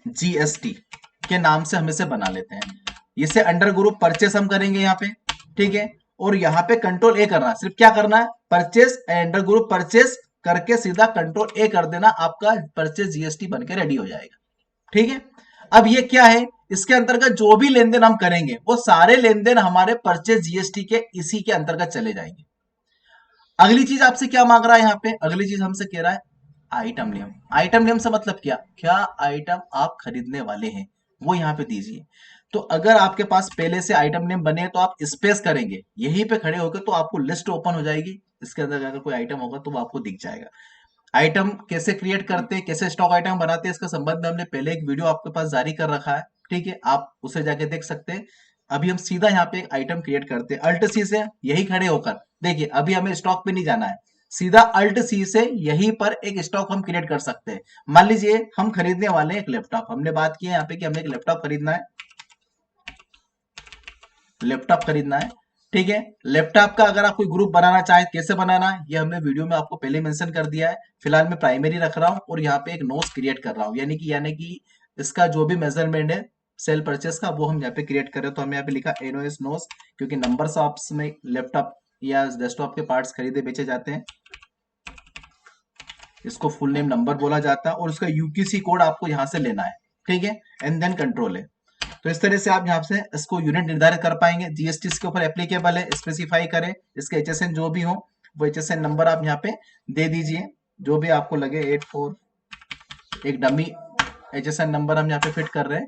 जीएसटी के नाम से हम इसे बना लेते हैं। इसे अंडर ग्रुप परचेस हम करेंगे यहाँ पे, ठीक है, और यहाँ पे कंट्रोल ए करना है। सिर्फ क्या करना है, परचेस अंडर ग्रुप परचेस करके सीधा कंट्रोल ए कर देना, आपका परचेस जीएसटी बनके रेडी हो जाएगा। ठीक है, अब ये क्या है, इसके अंतर्गत जो भी लेन देन हम करेंगे वो सारे लेन देन हमारे परचेस जीएसटी के इसी के अंतर्गत चले जाएंगे। अगली चीज आपसे क्या मांग रहा है यहाँ पे, अगली चीज हमसे कह रहा है आइटम नेम। आइटम नेम से मतलब क्या, क्या आइटम आप खरीदने वाले हैं वो यहाँ पे दीजिए। तो अगर आपके पास पहले से आइटम नेम बने तो आप स्पेस करेंगे यहीं पे खड़े होकर तो आपको लिस्ट ओपन हो जाएगी, इसके अंदर अगर कोई आइटम होगा तो वो आपको दिख जाएगा। आइटम कैसे क्रिएट करते हैं, कैसे स्टॉक आइटम बनाते हैं, इसके संबंध में हमने पहले एक वीडियो आपके पास जारी कर रखा है, ठीक है, आप उसे जाके देख सकते हैं। अभी हम सीधा यहाँ पे एक आइटम क्रिएट करते हैं अल्ट सी से, यही खड़े होकर देखिए। अभी हमें स्टॉक पे नहीं जाना है, सीधा अल्ट सी से यहीं पर एक स्टॉक हम क्रिएट कर सकते हैं। मान लीजिए हम खरीदने वाले हैं एक लैपटॉप, हमने बात की है यहाँ पे कि हमें एक लैपटॉप खरीदना है, लैपटॉप खरीदना है, ठीक है। लैपटॉप का अगर आप कोई ग्रुप बनाना चाहे कैसे बनाना है ये हमने वीडियो में आपको पहले मेंशन कर दिया है। फिलहाल मैं प्राइमरी रख रहा हूं और यहाँ पे एक नोट्स क्रिएट कर रहा हूँ, यानी कि इसका जो भी मेजरमेंट है सेल परचेस का वो हम यहाँ पे क्रिएट करें। तो हमने यहाँ पे लिखा एनओएस नोट्स, क्योंकि नंबर ऑप्स में लैपटॉप या डेस्कटॉप के पार्ट्स खरीदे बेचे जाते हैं, इसको फुल नेम नंबर बोला जाता है और उसका यूक्यूसी कोड आपको यहाँ से लेना है, ठीक है, एंड देन कंट्रोल है। तो इस तरह से आप यहाँ से इसको यूनिट निर्धारित कर पाएंगे। जीएसटी इसके ऊपर एप्लीकेबल है, स्पेसिफाई करें इसके एचएसएन जो भी हो वो एचएसएन नंबर आप यहाँ पे दे दीजिए जो भी आपको लगे। 84 एक डमी एचएसएन नंबर हम यहाँ पे फिट कर रहे हैं।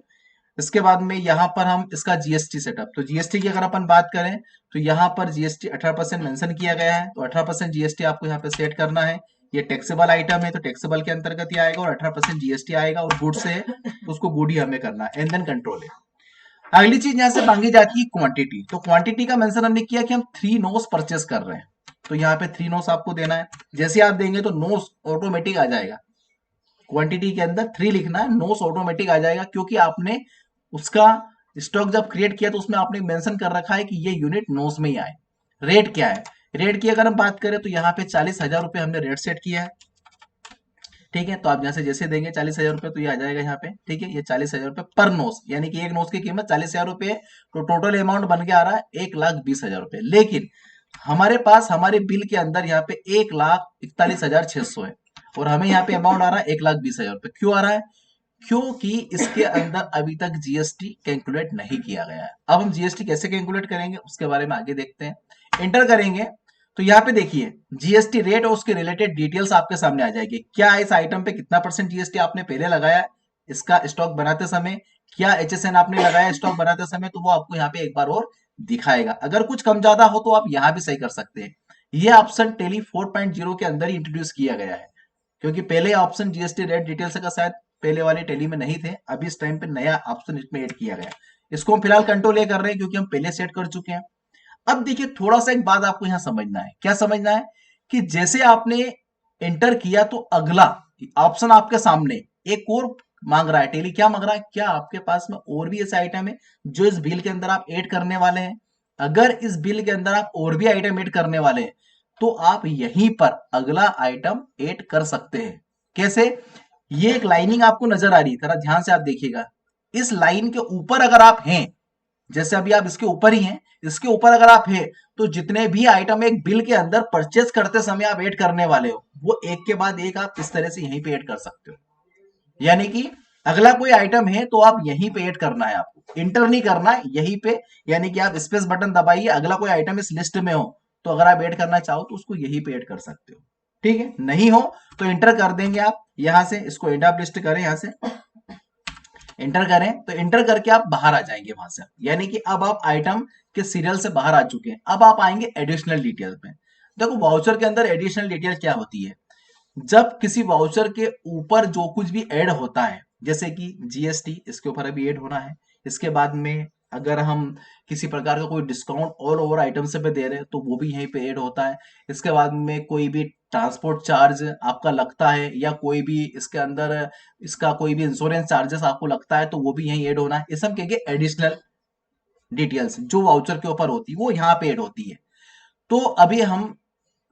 इसके बाद में यहाँ पर हम इसका जीएसटी सेटअप, तो जीएसटी की अगर अपन बात करें तो यहाँ पर जीएसटी 18% मेंशन किया गया है, तो 18% जीएसटी आपको यहाँ पे सेट करना है। ये टैक्सेबल आइटम है तो टैक्सेबल के अंतर्गत ही आएगा और 18% जीएसटी आएगा, और गुड्स है तो उसको गुड ही हमें करना है, एंड देन कंट्रोल है। अगली चीज यहां से मांगी जाती है क्वांटिटी। तो क्वांटिटी का मेंशन हमने किया कि हम 3 नोस परचेस कर रहे हैं, तो यहाँ पे 3 नोस आपको देना है। जैसे आप देंगे तो नोस ऑटोमेटिक आ जाएगा, क्वांटिटी के अंदर 3 लिखना है, नोस ऑटोमेटिक आ जाएगा, क्योंकि आपने उसका स्टॉक जब क्रिएट किया तो उसमें आपने मेंशन कर रखा है कि ये यूनिट नोस में ही आए। रेट क्या है, रेट की अगर हम बात करें तो यहाँ पे 40,000 रुपए हमने रेट सेट किया है, ठीक है, तो आप यहाँ से जैसे देंगे 40,000 रुपए तो ये आ जाएगा यहाँ पे। ठीक है, ये 40,000 रुपए पर नोस, यानी कि एक नोस की कीमत 40,000 रुपए है, तो टोटल अमाउंट बन के आ रहा है 1,20,000 रुपए। लेकिन हमारे पास हमारे बिल के अंदर यहाँ पे 1,41,600 है, और हमें यहाँ पे अमाउंट आ रहा है 1,20,000 रुपए। क्यों आ रहा है? क्योंकि इसके अंदर अभी तक जीएसटी कैलकुलेट नहीं किया गया है। अब हम जीएसटी कैसे कैलकुलेट करेंगे उसके बारे में आगे देखते हैं। एंटर करेंगे तो यहाँ पे देखिए जीएसटी रेट और उसके रिलेटेड डिटेल्स आपके सामने आ जाएगी। क्या इस आइटम पे कितना परसेंट जीएसटी आपने पहले लगाया इसका स्टॉक बनाते समय, क्या एचएसएन आपने लगाया स्टॉक बनाते समय, तो वो आपको यहाँ पे एक बार और दिखाएगा। अगर कुछ कम ज्यादा हो तो आप यहाँ भी सही कर सकते हैं। ये ऑप्शन टेली 4.0 के अंदर ही इंट्रोड्यूस किया गया है, क्योंकि पहले ऑप्शन जीएसटी रेट डिटेल्स का शायद पहले वाले टेली में नहीं थे। अभी इस टाइम पे नया ऑप्शन इसमें ऐड किया गया। इसको हम फिलहाल कंट्रोल ए कर रहे हैं क्योंकि हम पहले सेट कर चुके हैं। अब देखिए थोड़ा सा एक बात आपको यहां समझना है। क्या समझना है? कि जैसे आपने एंटर किया तो अगला ऑप्शन आपके सामने एक और मांग रहा है। टेली क्या मांग रहा है? क्या आपके पास में और भी ऐसे आइटम है जो इस बिल के अंदर आप ऐड करने वाले हैं? अगर इस बिल के अंदर आप और भी आइटम ऐड करने वाले हैं तो आप यहीं पर अगला आइटम ऐड कर सकते हैं। कैसे? ये एक लाइनिंग आपको नजर आ रही है, जरा ध्यान से आप देखिएगा। इस लाइन के ऊपर अगर आप हैं, जैसे अभी आप इसके ऊपर ही हैं, इसके ऊपर अगर आप हैं तो जितने भी आइटम एक बिल के अंदर परचेज करते समय आप ऐड करने वाले हो वो एक के बाद एक आप इस तरह से यहीं पे ऐड कर सकते हो। यानी कि अगला कोई आइटम है तो आप यहीं पे ऐड करना है, आपको इंटर नहीं करना है यहीं पे। यानी कि आप स्पेस बटन दबाइए, अगला कोई आइटम इस लिस्ट में हो तो अगर आप ऐड करना चाहो तो उसको यहीं पे ऐड कर सकते हो। ठीक है, नहीं हो तो इंटर कर देंगे आप यहां से। इसको एंड ऑफ लिस्ट करें, यहां से इंटर करें तो इंटर करके आप बाहर आ जाएंगे वहां से। यानी कि अब आप आइटम के सीरियल से बाहर आ चुके हैं। अब आप आएंगे एडिशनल डिटेल में। देखो वाउचर के अंदर एडिशनल डिटेल क्या होती है? जब किसी वाउचर के ऊपर जो कुछ भी ऐड होता है, जैसे कि जीएसटी इसके ऊपर अभी ऐड होना है, इसके बाद में अगर हम किसी प्रकार का कोई डिस्काउंट ऑल ओवर आइटम से पे दे रहे हैं तो वो भी यहीं पे ऐड होता है। इसके बाद में कोई भी ट्रांसपोर्ट चार्ज आपका लगता है या कोई भी इसके अंदर इसका कोई भी इंश्योरेंस चार्जेस आपको लगता है तो वो भी यहीं ऐड होना है। ये सब कहेंगे एडिशनल डिटेल्स जो वाउचर के ऊपर होती है वो यहाँ पे ऐड होती है। तो अभी हम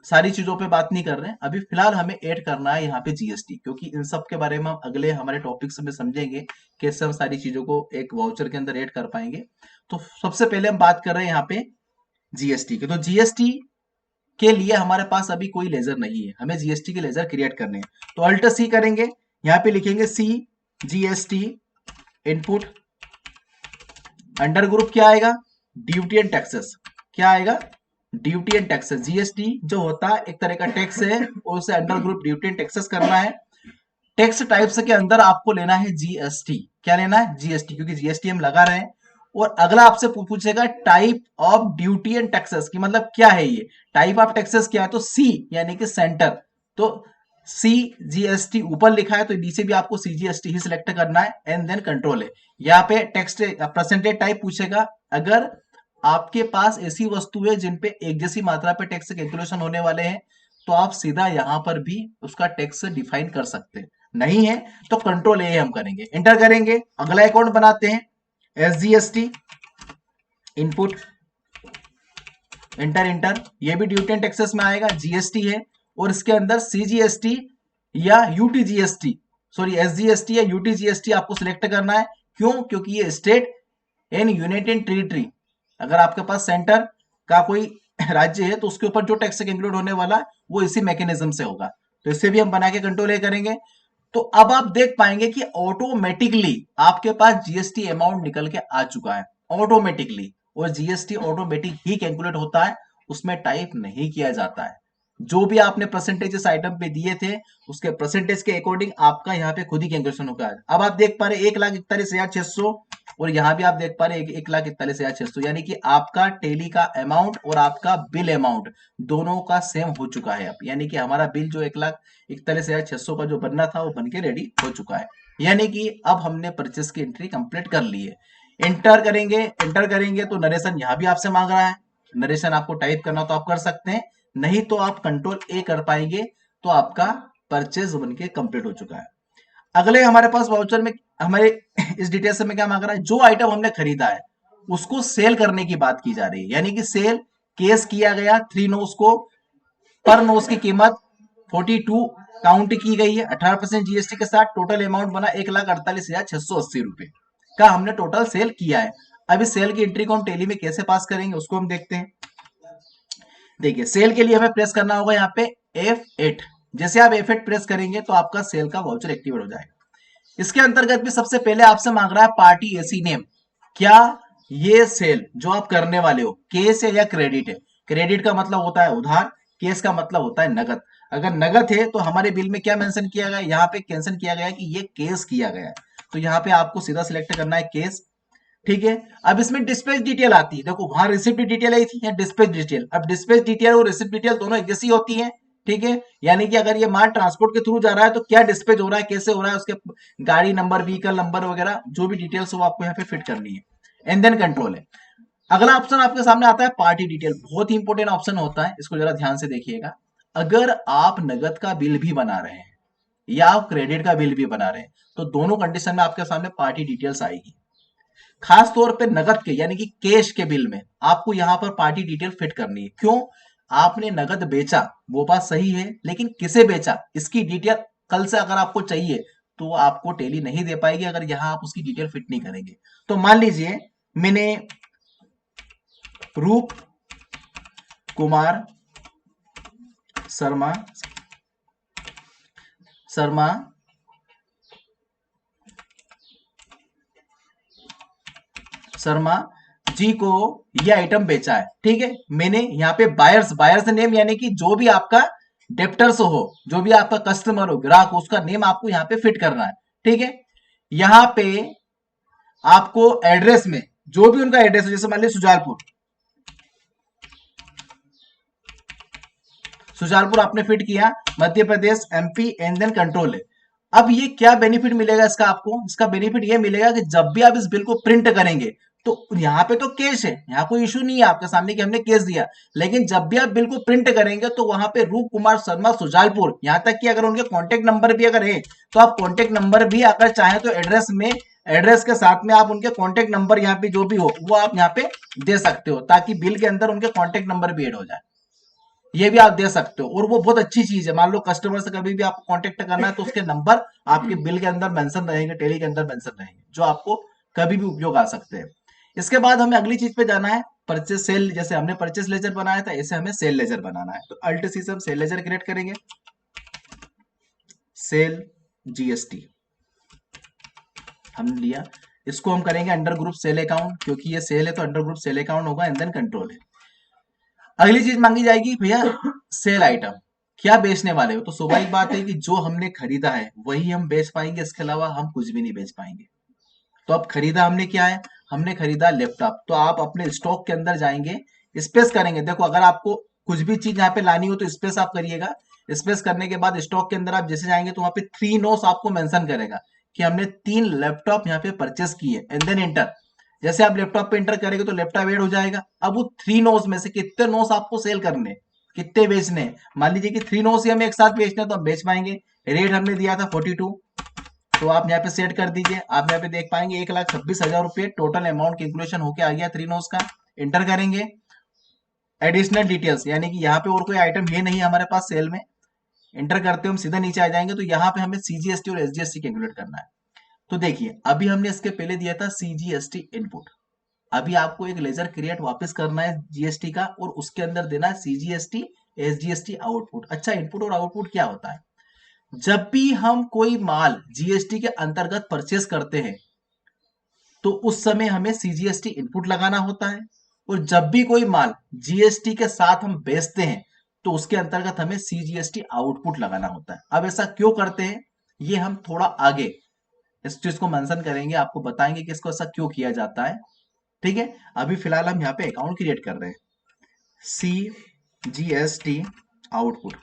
सारी चीजों पे बात नहीं कर रहे हैं, अभी फिलहाल हमें ऐड करना है यहाँ पे जीएसटी, क्योंकि इन सब के बारे में हम अगले हमारे टॉपिक्स में समझेंगे कैसे हम सारी चीजों को एक वाउचर के अंदर ऐड कर पाएंगे। तो सबसे पहले हम बात कर रहे हैं यहाँ पे जीएसटी की। तो जीएसटी के लिए हमारे पास अभी कोई लेजर नहीं है, हमें जीएसटी के लेजर क्रिएट करने हैं। तो अल्ट सी करेंगे, यहाँ पे लिखेंगे C GST input, under group क्या आएगा? Duty and taxes. क्या आएगा? Duty and taxes. जीएसटी जो होता है एक तरह का टैक्स है और उसे under group duty and taxes करना है। टैक्स टाइप्स के अंदर आपको लेना है जीएसटी। क्या लेना है? जीएसटी, क्योंकि जीएसटी हम लगा रहे हैं। और अगला आपसे पूछेगा type of duty and taxes की मतलब क्या है ये टाइप ऑफ टैक्सेस क्या है? तो सी यानी कि सेंटर। तो सी जीएसटी ऊपर लिखा है तो नीचे भी आपको सीजीएसटी ही सिलेक्ट करना है एंड देन कंट्रोल है। यहाँ पे टेक्स्ट परसेंटेज टाइप पूछेगा। अगर आपके पास ऐसी वस्तु है जिन पे एक जैसी मात्रा पे टैक्स कैलकुलेशन होने वाले हैं तो आप सीधा यहां पर भी उसका टैक्स डिफाइन कर सकते हैं। नहीं है तो कंट्रोल ए हम करेंगे, इंटर करेंगे। अगला अकाउंट बनाते हैं एसजीएसटी इनपुट, इंटर इंटर। ये भी ड्यूटी एंड टैक्सेस में आएगा, जीएसटी है और इसके अंदर सीजीएसटी या यूटीजीएसटी, सॉरी एसजीएसटी या यूटीजीएसटी आपको सिलेक्ट करना है। क्यों? क्योंकि ये स्टेट एंड यूनियन टेरिटरी, अगर आपके पास सेंटर का कोई राज्य है तो उसके ऊपर जो टैक्स इंक्लूड होने वाला है वो इसी मैकेनिज्म से होगा। तो इसे भी हम बना के कंट्रोल ए करेंगे। तो अब आप देख पाएंगे कि ऑटोमेटिकली आपके पास जीएसटी अमाउंट निकल के आ चुका है ऑटोमेटिकली। और जीएसटी ऑटोमेटिक ही कैलकुलेट होता है, उसमें टाइप नहीं किया जाता है। जो भी आपने परसेंटेज इस आइटम पे दिए थे उसके परसेंटेज के अकॉर्डिंग आपका यहाँ पे खुद ही कैलकुलेशन होगा। अब आप देख पा रहे 1,41,600 और यहाँ भी आप देख पा रहे 1,41,600, यानी कि आपका टेली का अमाउंट और आपका बिल अमाउंट दोनों का सेम हो चुका है। अब यानी कि हमारा बिल जो 1,41,600 का जो बनना था वो बन के रेडी हो चुका है। यानी कि अब हमने परचेस की एंट्री कंप्लीट कर ली है। इंटर करेंगे तो नरेशन यहाँ भी आपसे मांग रहा है। नरेशन आपको टाइप करना तो आप कर सकते हैं, नहीं तो आप कंट्रोल ए कर पाएंगे तो आपका परचेज बन के कंप्लीट हो चुका है। अगले हमारे पास वाउचर में हमारे इस डिटेल्स में क्या मांग रहा है? जो आइटम हमने खरीदा है उसको सेल करने की बात की जा रही है। यानी कि सेल केस किया गया 3 नोस को, पर नोस की कीमत 42 काउंट की गई है 18% जीएसटी के साथ। टोटल अमाउंट बना 1,48,680 रुपए का हमने टोटल सेल किया है। अब इस सेल की एंट्री को हम टेली में कैसे पास करेंगे उसको हम देखते हैं। देखिए सेल के लिए हमें प्रेस करना होगा यहाँ पे F8। जैसे आप F8 प्रेस करेंगे तो आपका सेल का वाउचर एक्टिवेट हो जाएगा। इसके अंतर्गत भी सबसे पहले आपसे मांग रहा है पार्टी एसी नेम। क्या ये सेल जो आप करने वाले हो केस है या क्रेडिट है? क्रेडिट का मतलब होता है उधार, केस का मतलब होता है नगद। अगर नगद है तो हमारे बिल में क्या मेंशन किया गया है? यहाँ पे कैंसिल किया गया है कि ये केस किया गया है, तो यहाँ पे आपको सीधा सिलेक्ट करना है केस। ठीक है, अब इसमें डिस्पैच डिटेल आती है। देखो वहां रिसिप्ट डिटेल आई थी, या डिस्पैच डिटेल। अब डिस्पैच डिटेल और रिसिप्ट डिटेल दोनों एक जैसी होती है। ठीक है, यानी कि अगर ये माल ट्रांसपोर्ट के थ्रू जा रहा है तो क्या डिस्पैच हो रहा है, कैसे हो रहा है, उसके गाड़ी नंबर, व्हीकल नंबर वगैरह जो भी डिटेल्स वो आपको यहाँ पे फिट करनी है। एंड देन कंट्रोल है। अगला ऑप्शन आपके सामने आता है पार्टी डिटेल। बहुत ही इंपॉर्टेंट ऑप्शन होता है, इसको जरा ध्यान से देखिएगा। अगर आप नगद का बिल भी बना रहे हैं या आप क्रेडिट का बिल भी बना रहे हैं तो दोनों कंडीशन में आपके सामने पार्टी डिटेल्स आएगी। खास तौर पे नगद के यानी कि कैश के बिल में आपको यहां पर पार्टी डिटेल फिट करनी है। क्यों? आपने नगद बेचा, वो बात सही है, लेकिन किसे बेचा इसकी डिटेल कल से अगर आपको चाहिए तो आपको टेली नहीं दे पाएगी अगर यहां आप उसकी डिटेल फिट नहीं करेंगे। तो मान लीजिए मैंने रूप कुमार शर्मा शर्मा शर्मा जी को ये आइटम बेचा है। ठीक है, मैंने यहाँ पे बायर्स नेम यानी कि जो भी आपका डेप्टर्स हो, जो भी आपका कस्टमर हो, ग्राहक हो, उसका नेम आपको यहाँ पे फिट करना है। ठीक है, यहाँ पे आपको एड्रेस में जो भी उनका एड्रेस हो, जैसे मान लीजिए सुजालपुर आपने फिट किया, Madhya Pradesh, MP, and then control है। अब ये क्या बेनिफिट मिलेगा इसका आपको? इसका बेनिफिट ये मिलेगा कि जब भी आप इस बिल को प्रिंट करेंगे तो यहाँ पे तो कैश है, यहाँ कोई इशू नहीं है आपके सामने कि हमने केस दिया, लेकिन जब भी आप बिल को प्रिंट करेंगे तो वहां पे रूप कुमार शर्मा सुजालपुर, यहाँ तक कि अगर उनके कॉन्टेक्ट नंबर भी अगर है तो आप कॉन्टेक्ट नंबर भी अगर चाहें तो एड्रेस में, एड्रेस के साथ में आप उनके कॉन्टेक्ट नंबर यहाँ पे जो भी हो वो आप यहाँ पे दे सकते हो, ताकि बिल के अंदर उनके कॉन्टेक्ट नंबर भी एड हो जाए। ये भी आप दे सकते हो, और वो बहुत अच्छी चीज है। मान लो कस्टमर से कभी भी आपको कांटेक्ट करना है तो उसके नंबर आपके बिल के अंदर मेंशन रहेंगे, टेली के अंदर मेंशन रहेंगे, जो आपको कभी भी उपयोग आ सकते हैं। इसके बाद हमें अगली चीज पे जाना है, परचेस सेल। जैसे हमने परचेस लेजर बनाया था ऐसे हमें सेल लेजर बनाना है। तो अल्ट सी से हम सेल लेजर क्रिएट करेंगे। सेल जीएसटी हमने लिया, इसको हम करेंगे अंडर ग्रुप सेल अकाउंट, क्योंकि ये सेल है तो अंडर ग्रुप सेल अकाउंट होगा। एंड देन कंट्रोल है। अगली चीज मांगी जाएगी भैया सेल आइटम, क्या बेचने वाले हो? तो स्वाभाविक बात है कि जो हमने खरीदा है वही हम बेच पाएंगे, इसके अलावा हम कुछ भी नहीं बेच पाएंगे। तो अब खरीदा हमने क्या है? हमने खरीदा लैपटॉप। तो आप अपने स्टॉक के अंदर जाएंगे, स्पेस करेंगे। देखो अगर आपको कुछ भी चीज यहाँ पे लानी हो तो स्पेस आप करिएगा। स्पेस करने के बाद स्टॉक के अंदर आप जैसे जाएंगे तो वहां पे 3 नोस आपको मेंशन करेगा कि हमने 3 लैपटॉप यहाँ पे परचेस किए। And then enter. जैसे आप लैपटॉप पे एंटर करेंगे तो लैपटॉप ऐड हो जाएगा। अब वो 3 नोस में से कितने नोस आपको सेल करने, कितने बेचने? मान लीजिए कि 3 नोस ही हमें एक साथ बेचने तो हम बेच पाएंगे। रेट हमने दिया था 42, तो आप यहाँ पे सेट कर दीजिए। आप यहाँ पे देख पाएंगे 1,26,000 रुपये टोटल अमाउंट कैलकुलेशन होके आ गया 3 नोस का। एंटर करेंगे। एडिशनल डिटेल्स यानी कि यहाँ पे और कोई आइटम है नहीं हमारे पास सेल में। एंटर करते हम सीधा नीचे आ जाएंगे तो यहाँ पे हमें सीजीएसटी और एसजीएसटी कैलकुलेट करना है। तो देखिए अभी हमने इसके पहले दिया था सीजीएसटी इनपुट। अभी आपको एक लेजर क्रिएट वापस करना है जीएसटी का, और उसके अंदर देना है सीजीएसटी एसजीएसटी आउटपुट। अच्छा, इनपुट और आउटपुट क्या होता है? जब भी हम कोई माल जीएसटी के अंतर्गत परचेस करते हैं तो उस समय हमें सीजीएसटी इनपुट लगाना होता है, और जब भी कोई माल जीएसटी के साथ हम बेचते हैं तो उसके अंतर्गत हमें सीजीएसटी आउटपुट लगाना होता है। अब ऐसा क्यों करते हैं ये हम थोड़ा आगे इस चीज को मेंशन करेंगे, आपको बताएंगे कि इसको ऐसा क्यों किया जाता है। ठीक है, अभी फिलहाल हम यहाँ पे अकाउंट क्रिएट कर रहे हैं। CGST output,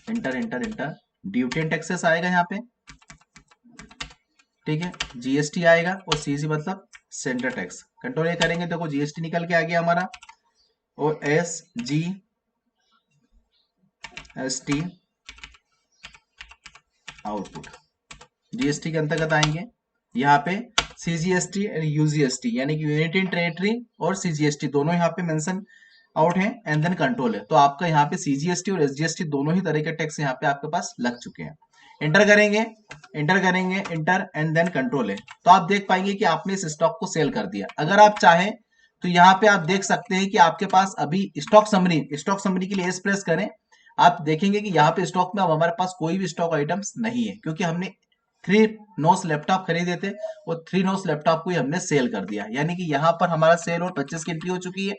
enter enter enter. Duty and taxes आएगा यहाँ पे। ठीक है, जीएसटी आएगा, और सीजी मतलब सेंटर टैक्स। कंट्रोल ये करेंगे, देखो जीएसटी निकल के आ गया हमारा, और S G S T output GST के अंतर्गत आएंगे। यहाँ पे सीजीएसटी और यूजीएसटी यानी कि यूनिट इन टेरिटरी और सीजीएसटी दोनों यहाँ पे मेंशन आउट है एंड देन कंट्रोल है। तो आपका यहाँ पे सीजीएसटी और एसजीएसटी दोनों ही तरह के टैक्स यहाँ पे आपके पास लग चुके हैं। एंटर करेंगे, एंटर करेंगे, एंटर एंड देन कंट्रोल है। तो आप देख पाएंगे कि आपने इस स्टॉक को सेल कर दिया। अगर आप चाहें तो यहाँ पे आप देख सकते हैं कि आपके पास अभी स्टॉक समरी के लिए एस प्रेस करें, आप देखेंगे कि यहाँ पे स्टॉक में अब हमारे पास कोई भी स्टॉक आइटम्स नहीं है, क्योंकि हमने 3 नोस लैपटॉप खरीदे थे और 3 नोस लैपटॉप को ही हमने सेल कर दिया, यानी कि यहाँ पर हमारा सेल और परचेस की एंट्री हो चुकी है।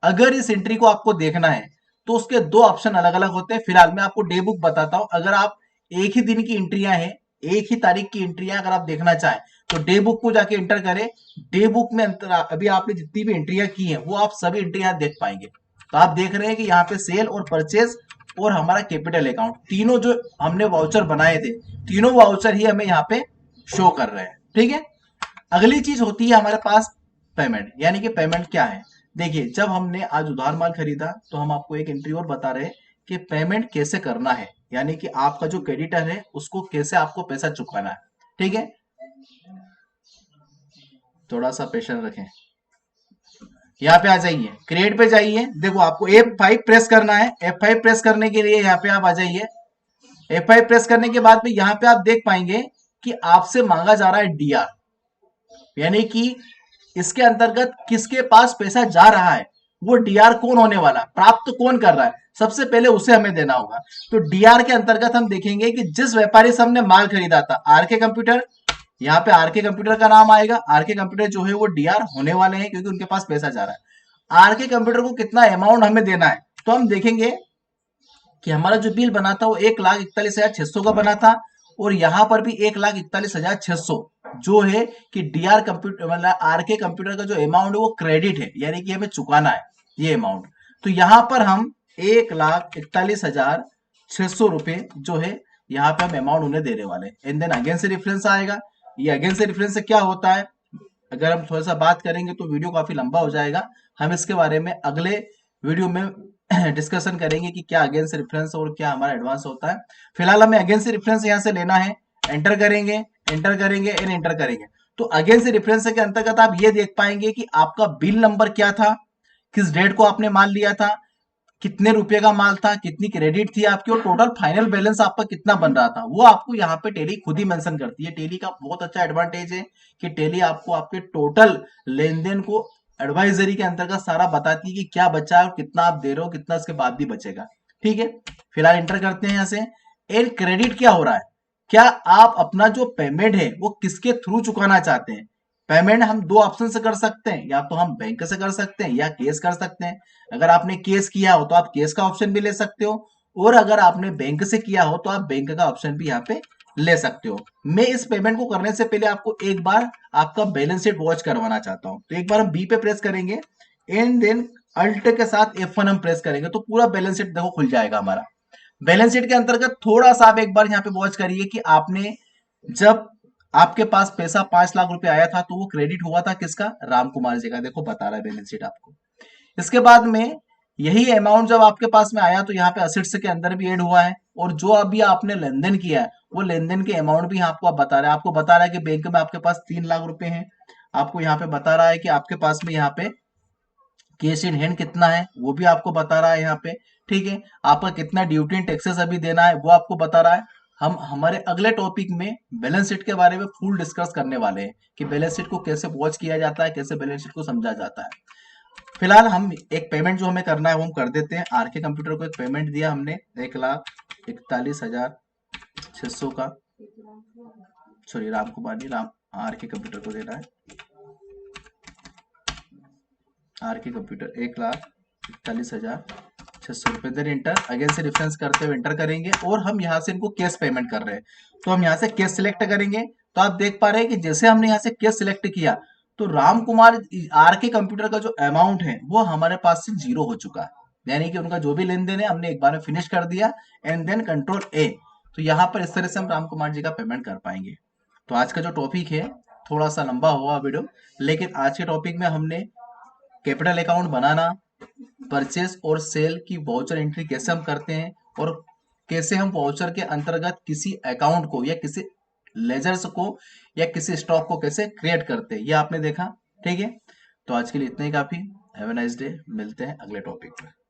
अगर इस एंट्री को आपको देखना है तो उसके दो ऑप्शन अलग अलग होते हैं। फिलहाल मैं आपको डे बुक बताता हूं। अगर आप एक ही दिन की एंट्रियां हैं, एक ही तारीख की एंट्रियां अगर आप देखना चाहें तो डे बुक को जाके एंटर करें। डे बुक में अभी आपने जितनी भी एंट्रियां की हैं वो आप सभी एंट्रियां देख पाएंगे। तो आप देख रहे हैं कि यहाँ पे सेल और परचेज और हमारा कैपिटल अकाउंट, तीनों जो हमने वाउचर बनाए थे, तीनों वाउचर ही हमें यहाँ पे शो कर रहे हैं। ठीक है, अगली चीज होती है हमारे पास पेमेंट, यानी कि पेमेंट क्या है। देखिए, जब हमने आज उधार माल खरीदा तो हम आपको एक एंट्री और बता रहे हैं कि पेमेंट कैसे करना है, यानी कि आपका जो क्रेडिटर है उसको कैसे आपको पैसा चुकाना है। ठीक है, थोड़ा सा पेशेंस रखें। यहाँ पे आ जाइए, क्रिएट पे जाइए। देखो, आपको F5 प्रेस करना है। F5 प्रेस करने के लिए यहाँ पे आप आ जाइए। F5 प्रेस करने के बाद में यहाँ पे आप देख पाएंगे कि आपसे मांगा जा रहा है डीआर, यानी कि इसके अंतर्गत किसके पास पैसा जा रहा है, वो डीआर कौन होने वाला, प्राप्त कौन कर रहा है, सबसे पहले उसे हमें देना होगा। तो डीआर के अंतर्गत हम देखेंगे कि जिस व्यापारी से हमने माल खरीदा था, आरके कंप्यूटर, यहाँ पे आरके कंप्यूटर का नाम आएगा। आरके कंप्यूटर जो है वो डीआर होने वाले हैं, क्योंकि उनके पास पैसा जा रहा है। आरके कंप्यूटर को कितना अमाउंट हमें देना है, तो हम देखेंगे कि हमारा जो बिल बना था वो 1,41,600 का बना था, और यहां पर भी 1,41,600 जो है कि डीआर कंप्यूटर मतलब आरके कंप्यूटर का जो अमाउंट है वो क्रेडिट है, यानी कि हमें चुकाना है ये अमाउंट। तो यहां पर हम 1,41,600 रुपए जो है यहाँ पे हम अमाउंट उन्हें देने वाले। एंड देन अगेन से रेफरेंस आएगा। ये अगेन से रेफरेंस से क्या होता है, अगर हम थोड़ा सा बात करेंगे तो वीडियो काफी लंबा हो जाएगा। हम इसके बारे में अगले वीडियो में डिस्कशन करेंगे कि क्या अगेंस्ट रेफरेंस और क्या हमारा एडवांस होता है। फिलहाल हमें अगेंस्ट रेफरेंस यहां से लेना है। एंटर करेंगे, एंटर करेंगे एंड एंटर करेंगे। तो अगेंस्ट रेफरेंस के अंतर्गत आप ये देख पाएंगे कि आपका बिल नंबर क्या था, किस डेट को आपने माल लिया था, कितने रुपए का माल था, कितनी क्रेडिट थी आपकी, और टोटल फाइनल बैलेंस आपका कितना बन रहा था, वो आपको यहाँ पे टेली खुद ही मेंशन करती है। टेली का बहुत अच्छा एडवांटेज है कि टेली आपको आपके टोटल लेन देन को एडवाइजरी के अंतर्गत सारा बताती है कि क्या बचा है और कितना आप दे रहे हो, कितना इसके बाद भी बचेगा। ठीक है, फिलहाल एंटर करते हैं यहाँ से। एंड क्रेडिट क्या हो रहा है, क्या आप अपना जो पेमेंट है वो किसके थ्रू चुकाना चाहते हैं। पेमेंट हम दो ऑप्शन से कर सकते हैं, या तो हम बैंक से कर सकते हैं या केस कर सकते हैं। अगर आपने केस किया हो तो आप केस का ऑप्शन भी ले सकते हो, और अगर आपने बैंक से किया हो तो आप बैंक का ऑप्शन भी यहाँ पे ले सकते हो। मैं इस पेमेंट को करने से पहले आपको एक बार आपका बैलेंस शीट वॉच करवाना चाहता हूं। तो एक बार हम बी पे प्रेस करेंगे एंड देन अल्ट के साथ F1 हम प्रेस करेंगे तो पूरा बैलेंस शीट देखो खुल जाएगा हमारा। बैलेंस शीट के अंतर्गत थोड़ा सा आप एक बार यहाँ पे वॉच करिए कि आपने जब आपके पास पैसा 5 लाख रुपए आया था तो वो क्रेडिट हुआ था किसका, राम कुमार जी का। देखो बता रहा है बैलेंस शीट आपको। इसके बाद में यही अमाउंट जब आपके पास में आया तो यहाँ पे असेट्स के अंदर भी ऐड हुआ है, और जो अभी आपने लेन देन किया है वो लेन देन के अमाउंट भी आपको बता रहा है। आपको बता रहा है कि बैंक में आपके पास 3 लाख रुपए हैं। आपको यहाँ पे बता रहा है कि आपके पास में यहाँ पे कैश इन हैंड कितना है वो भी आपको बता रहा है यहाँ पे। ठीक है, आपका कितना ड्यूटी एंड टैक्सेस अभी देना है वो आपको बता रहा है। हम हमारे अगले टॉपिक में बैलेंस शीट के बारे में फुल डिस्कस करने वाले हैं कि बैलेंस शीट को कैसे वॉच किया जाता है, कैसे बैलेंस शीट को समझा जाता है। फिलहाल हम एक पेमेंट जो हमें करना है वो हम कर देते हैं। आरके कंप्यूटर को एक पेमेंट दिया हमने 1,41,600 का, सॉरी राम कुमार नहीं, राम आरके कंप्यूटर को देना है। आरके कंप्यूटर 1,41,600 रुपए। देन एंटर, अगेन से रेफरेंस करते हुए एंटर करेंगे, और हम यहाँ से इनको कैश पेमेंट कर रहे हैं तो हम यहाँ से कैश सिलेक्ट करेंगे। तो आप देख पा रहे हैं कि जैसे हमने यहाँ से कैश सिलेक्ट किया तो राम कुमार आरके कंप्यूटर का जो अमाउंट है वो हमारे पास से जीरो हो चुका है, यानी कि उनका जो भी लेन देन है हमने एक बार में फिनिश कर दिया। एंड देन कंट्रोल ए, तो यहाँ पर इस तरह से हम राम कुमार जी का पेमेंट कर पाएंगे। तो आज का जो टॉपिक है थोड़ा सा लंबा हुआ वीडियो, लेकिन आज के टॉपिक में हमने कैपिटल अकाउंट बनाना, परचेस और सेल की वाउचर एंट्री कैसे हम करते हैं, और कैसे हम वाउचर के अंतर्गत किसी अकाउंट को या किसी लेजर्स को या किसी स्टॉक को कैसे क्रिएट करते हैं, ये आपने देखा। ठीक है, तो आज के लिए इतना ही काफी। हैव अ नाइस डे, मिलते हैं अगले टॉपिक पे।